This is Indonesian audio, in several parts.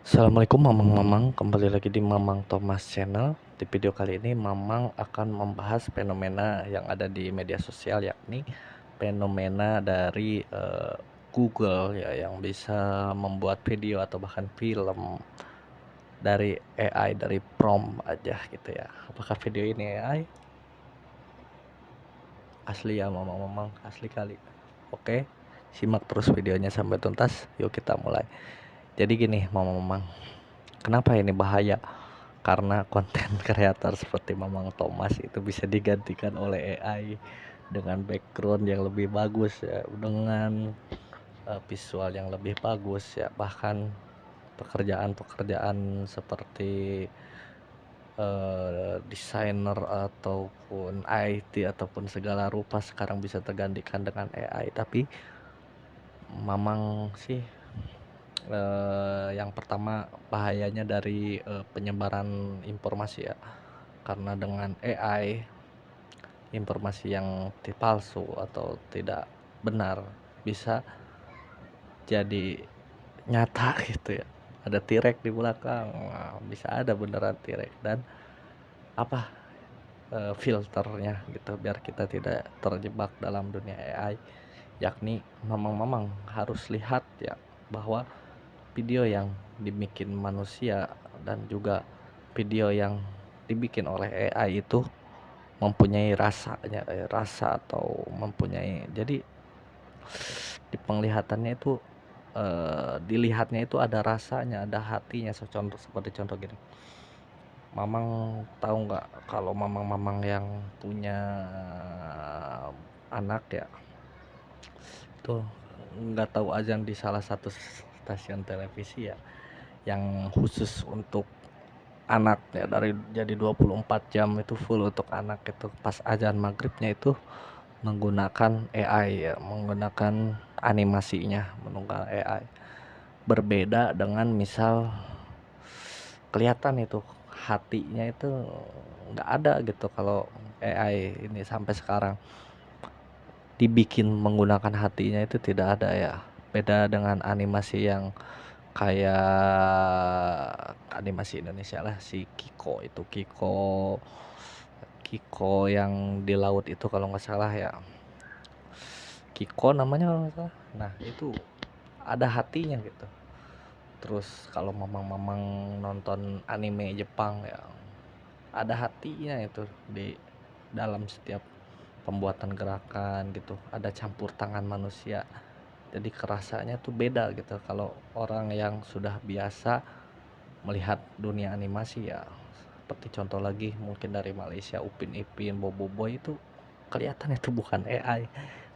Assalamualaikum Mamang-Mamang, kembali lagi di Mamang Thomas Channel. Di video kali ini Mamang akan membahas fenomena yang ada di media sosial, yakni fenomena dari Google ya, yang bisa membuat video atau bahkan film dari AI, dari prompt aja gitu ya. Apakah video ini AI? Asli ya Mamang-Mamang, asli kali. Oke, simak terus videonya sampai tuntas. Yuk kita mulai. Jadi gini Mamang-Mamang, kenapa ini bahaya? Karena konten kreator seperti Mamang Thomas itu bisa digantikan oleh AI dengan background yang lebih bagus ya, dengan visual yang lebih bagus ya, bahkan pekerjaan-pekerjaan seperti desainer ataupun IT ataupun segala rupa sekarang bisa tergantikan dengan AI. Tapi Mamang sih yang pertama bahayanya dari penyebaran informasi ya, karena dengan AI informasi yang palsu atau tidak benar bisa jadi nyata gitu ya, ada tirek di belakang. Nah, bisa ada beneran tirek dan apa filternya gitu biar kita tidak terjebak dalam dunia AI, yakni mamang-mamang harus lihat ya bahwa video yang dibikin manusia dan juga video yang dibikin oleh AI itu mempunyai rasa atau mempunyai, jadi di penglihatannya itu dilihatnya itu ada rasanya, ada hatinya. Seperti contoh gini, Mamang tahu nggak kalau mamang-mamang yang punya anak ya, tuh nggak tahu azan di salah satu stasiun televisi ya, yang khusus untuk anak ya, dari jadi 24 jam itu full untuk anak. Itu pas azan maghribnya itu menggunakan AI ya, menggunakan animasinya menggunakan AI. Berbeda dengan misal kelihatan itu hatinya itu nggak ada gitu. Kalau AI ini sampai sekarang dibikin menggunakan hatinya itu tidak ada ya. Beda dengan animasi yang kayak animasi Indonesia lah, si Kiko yang di laut itu kalau nggak salah ya, Kiko namanya kalau nggak salah. Nah itu ada hatinya gitu. Terus kalau mamang-mamang nonton anime Jepang ya, ada hatinya itu di dalam setiap pembuatan gerakan gitu, ada campur tangan manusia. Jadi kerasanya tuh beda gitu. Kalau orang yang sudah biasa melihat dunia animasi ya, seperti contoh lagi mungkin dari Malaysia, Upin Ipin, Boboiboy, itu kelihatan itu bukan AI,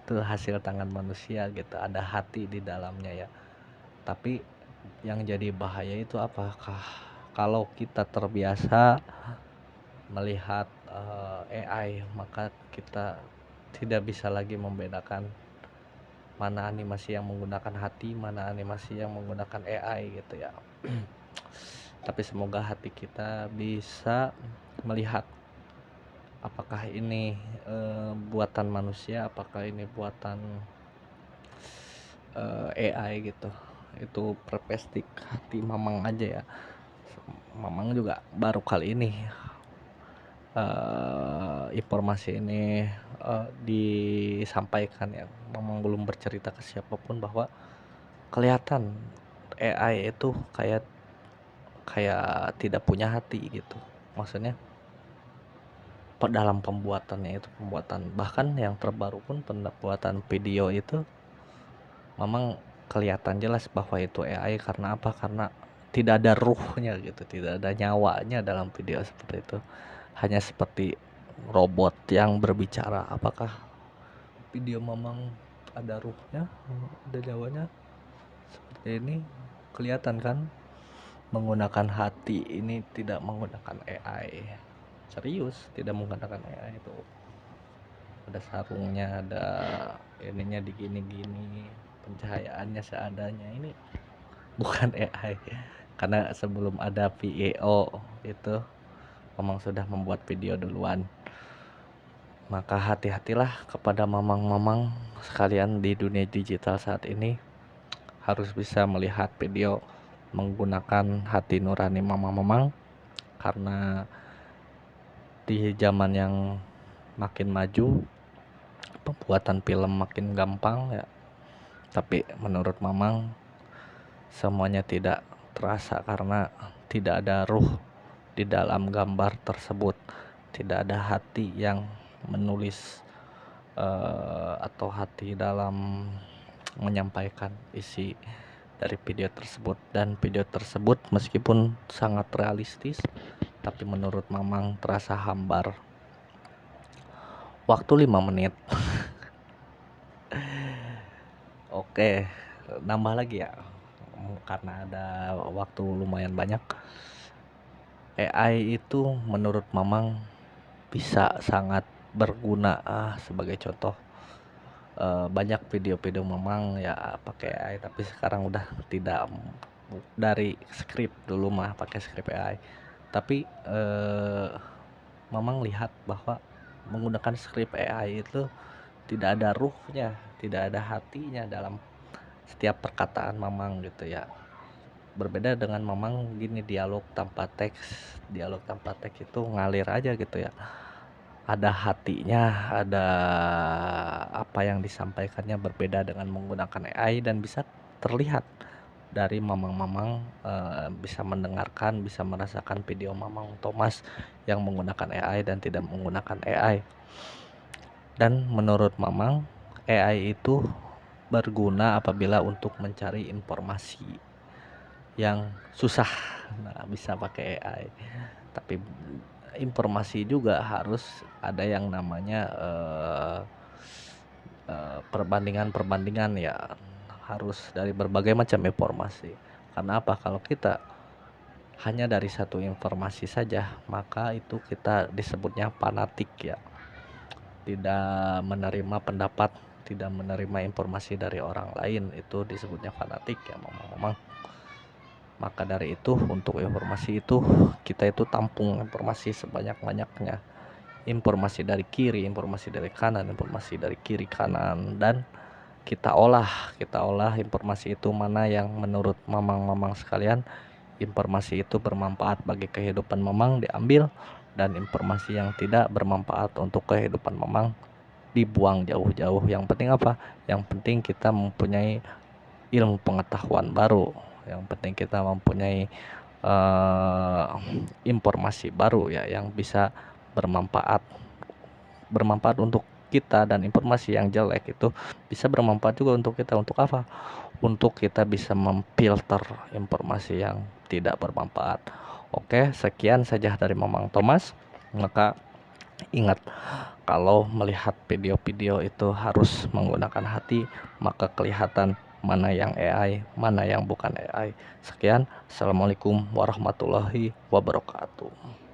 itu hasil tangan manusia gitu, ada hati di dalamnya ya. Tapi yang jadi bahaya itu apakah kalau kita terbiasa melihat AI, maka kita tidak bisa lagi membedakan mana animasi yang menggunakan hati, mana animasi yang menggunakan AI gitu ya. Tapi semoga hati kita bisa melihat apakah ini buatan manusia, apakah ini buatan AI gitu. Itu perspektif hati Mamang aja ya. Mamang juga baru kali ini informasi ini disampaikan ya. Mamang belum bercerita ke siapapun bahwa kelihatan AI itu kayak kayak tidak punya hati gitu. Maksudnya dalam pembuatannya itu, pembuatan bahkan yang terbaru pun pembuatan video itu memang kelihatan jelas bahwa itu AI. Karena apa? Karena tidak ada ruhnya gitu, tidak ada nyawanya dalam video seperti itu. Hanya seperti robot yang berbicara. Apakah video memang ada ruhnya, ada nyawanya? Seperti ini kelihatan kan, menggunakan hati, ini tidak menggunakan AI. Serius, tidak menggunakan AI. Itu ada sarungnya, ada ininya digini-gini, pencahayaannya seadanya. Ini bukan AI, karena sebelum ada VAO itu memang sudah membuat video duluan. Maka hati-hatilah kepada mamang-mamang sekalian di dunia digital saat ini, harus bisa melihat video menggunakan hati nurani mamang-mamang, karena di zaman yang makin maju pembuatan film makin gampang ya, tapi menurut mamang semuanya tidak terasa karena tidak ada ruh di dalam gambar tersebut, tidak ada hati yang menulis atau hati dalam menyampaikan isi dari video tersebut. Dan video tersebut meskipun sangat realistis, tapi menurut mamang terasa hambar. Waktu 5 menit. Oke, nambah lagi ya, karena ada waktu lumayan banyak. AI itu menurut mamang bisa sangat berguna. Sebagai contoh, banyak video-video mamang ya pakai AI, tapi sekarang udah tidak dari skrip. Dulu mah pakai skrip AI, tapi mamang lihat bahwa menggunakan skrip AI itu tidak ada ruhnya, tidak ada hatinya dalam setiap perkataan mamang gitu ya. Berbeda dengan mamang gini, dialog tanpa teks. Dialog tanpa teks itu ngalir aja gitu ya, ada hatinya, ada apa yang disampaikannya. Berbeda dengan menggunakan AI, dan bisa terlihat dari mamang-mamang bisa mendengarkan, bisa merasakan video mamang Thomas yang menggunakan AI dan tidak menggunakan AI. Dan menurut mamang, AI itu berguna apabila untuk mencari informasi yang susah, nah bisa pakai AI. Tapi informasi juga harus ada yang namanya perbandingan ya, harus dari berbagai macam informasi. Karena apa? Kalau kita hanya dari satu informasi saja, maka itu kita disebutnya fanatik ya, tidak menerima pendapat, tidak menerima informasi dari orang lain, itu disebutnya fanatik ya memang. Maka dari itu, untuk informasi itu kita itu tampung informasi sebanyak-banyaknya. Informasi dari kiri, informasi dari kanan, informasi dari kiri kanan, dan kita olah informasi itu mana yang menurut mamang-mamang sekalian informasi itu bermanfaat bagi kehidupan mamang diambil, dan informasi yang tidak bermanfaat untuk kehidupan mamang dibuang jauh-jauh. Yang penting apa? Yang penting kita mempunyai ilmu pengetahuan baru. Yang penting kita mempunyai informasi baru ya, yang bisa bermanfaat untuk kita. Dan informasi yang jelek itu bisa bermanfaat juga untuk kita. Untuk apa? Untuk kita bisa memfilter informasi yang tidak bermanfaat. Oke, sekian saja dari Mamang Thomas. Maka ingat, kalau melihat video-video itu harus menggunakan hati, maka kelihatan mana yang AI, mana yang bukan AI. Sekian, assalamualaikum warahmatullahi wabarakatuh.